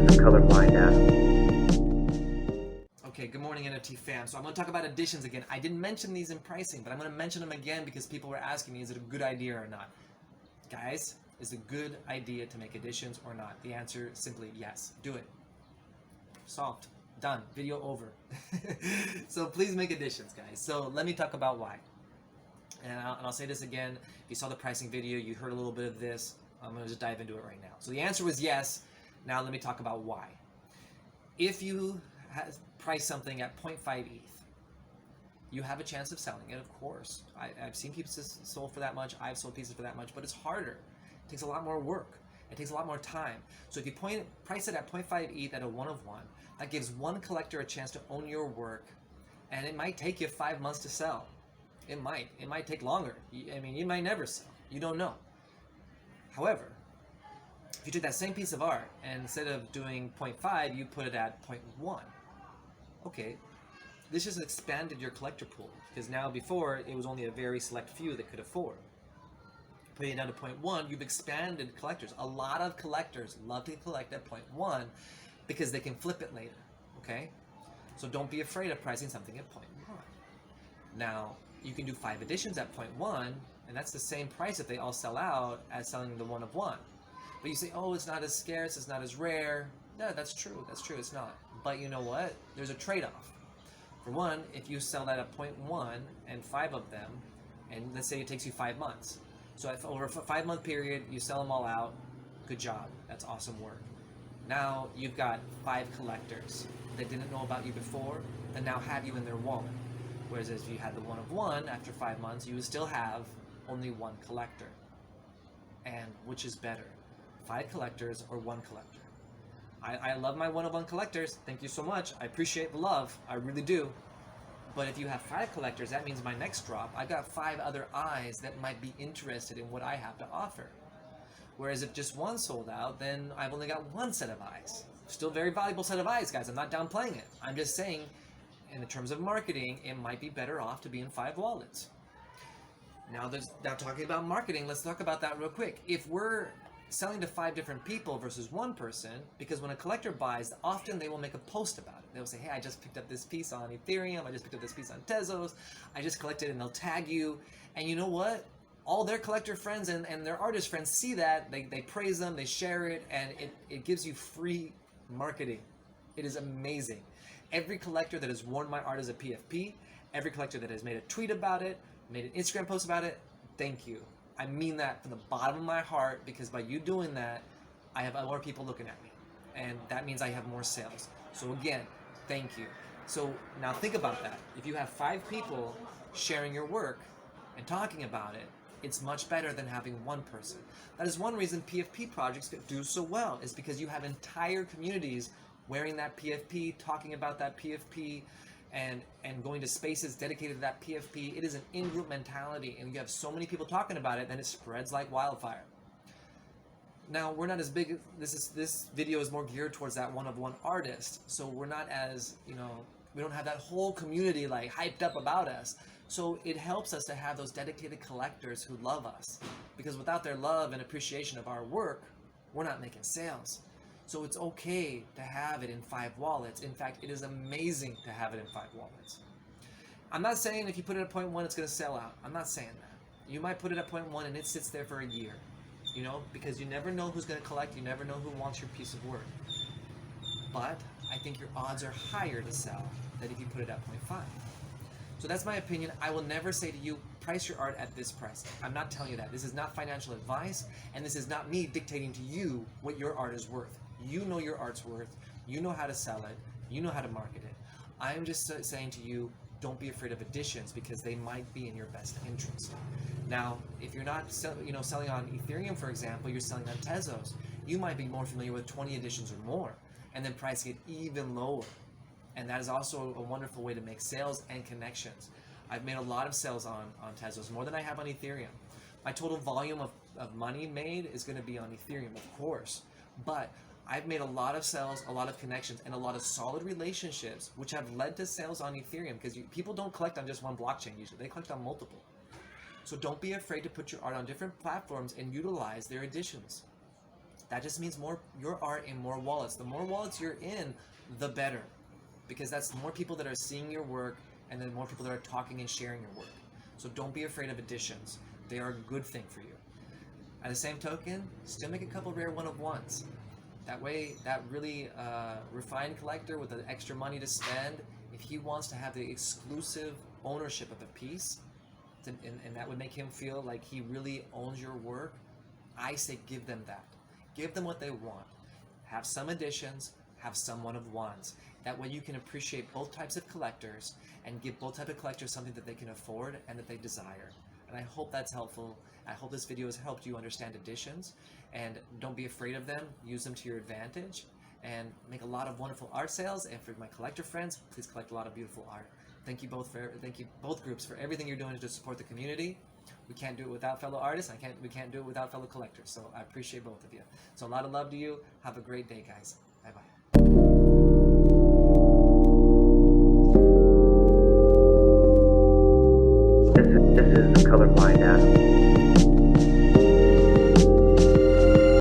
the colorblind app. Okay, good morning NFT fam. So I'm going to talk about editions again. I didn't mention these in pricing, but I'm going to mention them again because people were asking me, is it a good idea or not? Guys, is it a good idea to make editions or not? The answer is simply yes. Do it. Solved. Done. Video over. So please make editions, guys. So let me talk about why. And I'll say this again. If you saw the pricing video, you heard a little bit of this. I'm going to just dive into it right now. So the answer was yes. Now let me talk about why. If you price something at 0.5 ETH, you have a chance of selling it, of course. I've seen pieces sold for that much. I've sold pieces for that much, but it's harder. It takes a lot more work. It takes a lot more time. So if you price it at 0.5 ETH at a 1 of 1, that gives one collector a chance to own your work, and it might take you 5 months to sell. It might take longer. I mean, you might never sell. You don't know. However, if you took that same piece of art and instead of doing 0.5, you put it at 0.1. Okay, this just expanded your collector pool, because now before it was only a very select few that could afford. Putting it down to 0.1, you've expanded collectors. A lot of collectors love to collect at 0.1 because they can flip it later, okay? So don't be afraid of pricing something at 0.1. Now, you can do 5 editions at 0.1, and that's the same price if they all sell out as selling the 1 of 1. But you say, oh, it's not as scarce, it's not as rare. Yeah, that's true, it's not. But you know what? There's a trade-off. For one, if you sell that at 0.1 and 5 of them, and let's say it takes you 5 months. So if over a 5-month period, you sell them all out, good job, that's awesome work. Now you've got 5 collectors that didn't know about you before, that now have you in their wallet. Whereas if you had the 1 of 1, after 5 months, you would still have only 1 collector. And which is better, 5 collectors or 1 collector? I love my 1 of 1 collectors. Thank you so much. I appreciate the love. I really do. But if you have 5 collectors, that means my next drop, I've got 5 other eyes that might be interested in what I have to offer. Whereas if just 1 sold out, then I've only got 1 set of eyes. Still a very valuable set of eyes, guys. I'm not downplaying it. I'm just saying, in the terms of marketing, it might be better off to be in 5 wallets. Now talking about marketing, let's talk about that real quick. If we're selling to 5 different people versus 1 person, because when a collector buys, often they will make a post about it. They'll say, hey, I just picked up this piece on Ethereum, I just picked up this piece on Tezos, I just collected, and they'll tag you. And you know what? All their collector friends and their artist friends see that, they praise them, they share it, and it gives you free marketing. It is amazing. Every collector that has worn my art as a PFP, every collector that has made a tweet about it, made an Instagram post about it, thank you. I mean that from the bottom of my heart, because by you doing that, I have more people looking at me, and that means I have more sales. So again, thank you. So now think about that. If you have 5 people sharing your work and talking about it, it's much better than having 1 person. That is one reason PFP projects do so well, is because you have entire communities wearing that PFP, talking about that PFP, and going to spaces dedicated to that PFP. It is an in-group mentality, and you have so many people talking about it, then it spreads like wildfire. Now, we're not as big, this video is more geared towards that 1 of 1 artist, so we're not as, we don't have that whole community like hyped up about us. So it helps us to have those dedicated collectors who love us, because without their love and appreciation of our work, we're not making sales. So it's okay to have it in 5 wallets. In fact, it is amazing to have it in 5 wallets. I'm not saying if you put it at 0.1, it's going to sell out. I'm not saying that. You might put it at 0.1 and it sits there for a year, because you never know who's going to collect. You never know who wants your piece of work. But I think your odds are higher to sell than if you put it at 0.5. So that's my opinion. I will never say to you, price your art at this price. I'm not telling you that. This is not financial advice, and this is not me dictating to you what your art is worth. You know your art's worth, you know how to sell it, you know how to market it. I'm just saying to you, don't be afraid of editions, because they might be in your best interest. Now, if you're not selling on Ethereum, for example, you're selling on Tezos, you might be more familiar with 20 editions or more, and then pricing it even lower. And that is also a wonderful way to make sales and connections. I've made a lot of sales on Tezos, more than I have on Ethereum. My total volume of money made is going to be on Ethereum, of course, but I've made a lot of sales, a lot of connections, and a lot of solid relationships, which have led to sales on Ethereum, because people don't collect on just one blockchain usually, they collect on multiple. So don't be afraid to put your art on different platforms and utilize their editions. that just means more your art in more wallets. The more wallets you're in, the better, because that's more people that are seeing your work, and then more people that are talking and sharing your work. So don't be afraid of editions. They are a good thing for you. At the same token, still make a couple rare one-of-ones. That way, that really refined collector with the extra money to spend, if he wants to have the exclusive ownership of a piece, and that would make him feel like he really owns your work, I say give them that. Give them what they want. Have some editions, have some one-of-ones. That way you can appreciate both types of collectors and give both types of collectors something that they can afford and that they desire. And I hope that's helpful. I hope this video has helped you understand editions, and don't be afraid of them. Use them to your advantage and make a lot of wonderful art sales. And for my collector friends, please collect a lot of beautiful art. Thank you both groups for everything you're doing to support the community. We can't do it without fellow artists. We can't do it without fellow collectors. So I appreciate both of you. So a lot of love to you. Have a great day, guys. Bye-bye. This is the colorblind Adam.